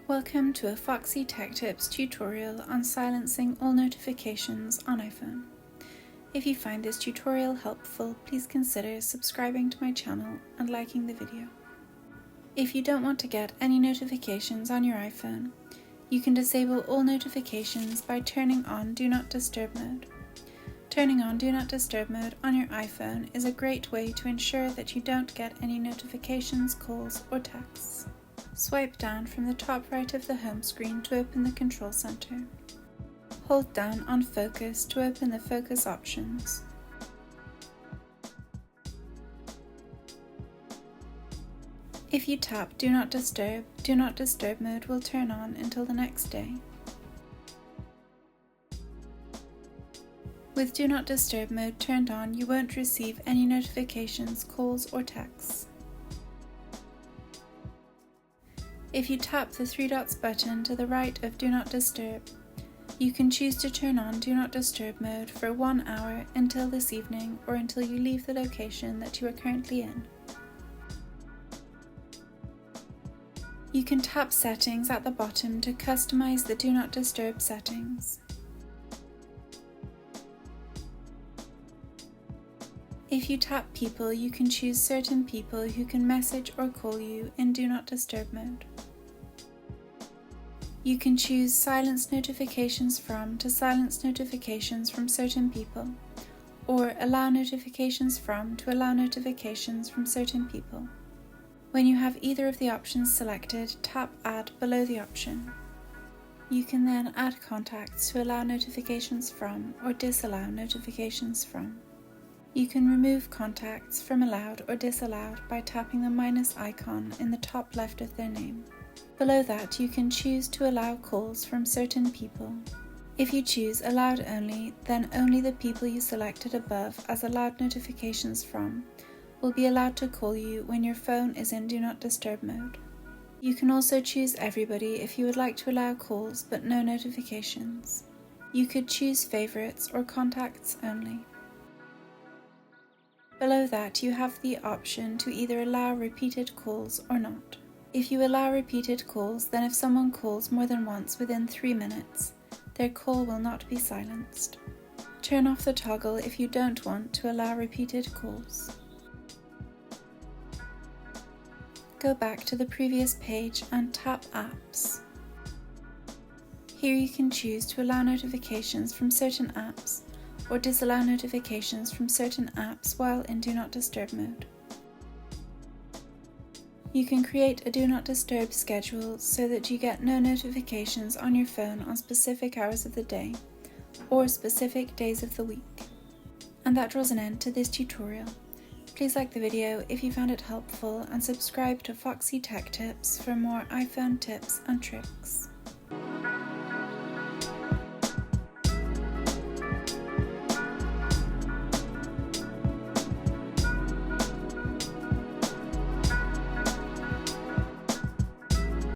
Welcome to a Foxy Tech Tips tutorial on silencing all notifications on iPhone. If you find this tutorial helpful, please consider subscribing to my channel and liking the video. If you don't want to get any notifications on your iPhone, you can disable all notifications by turning on Do Not Disturb mode. Turning on Do Not Disturb mode on your iPhone is a great way to ensure that you don't get any notifications, calls, or texts. Swipe down from the top right of the home screen to open the control center. Hold down on Focus to open the focus options. If you tap Do Not Disturb mode will turn on until the next day. With Do Not Disturb mode turned on, you won't receive any notifications, calls, or texts. If you tap the three dots button to the right of Do Not Disturb, you can choose to turn on Do Not Disturb mode for 1 hour until this evening or until you leave the location that you are currently in. You can tap Settings at the bottom to customize the Do Not Disturb settings. If you tap People, you can choose certain people who can message or call you in Do Not Disturb mode. You can choose Silence Notifications From to silence notifications from certain people, or Allow Notifications From to allow notifications from certain people. When you have either of the options selected, tap Add below the option. You can then add contacts to allow notifications from or disallow notifications from. You can remove contacts from allowed or disallowed by tapping the minus icon in the top left of their name. Below that, you can choose to allow calls from certain people. If you choose Allowed Only, then only the people you selected above as allowed notifications from will be allowed to call you when your phone is in Do Not Disturb mode. You can also choose Everybody if you would like to allow calls but no notifications. You could choose Favorites or Contacts Only. Below that, you have the option to either allow repeated calls or not. If you allow repeated calls, then if someone calls more than once within 3 minutes, their call will not be silenced. Turn off the toggle if you don't want to allow repeated calls. Go back to the previous page and tap Apps. Here you can choose to allow notifications from certain apps or disallow notifications from certain apps while in Do Not Disturb mode. You can create a Do Not Disturb schedule so that you get no notifications on your phone on specific hours of the day or specific days of the week. And that draws an end to this tutorial. Please like the video if you found it helpful and subscribe to Foxy Tech Tips for more iPhone tips and tricks.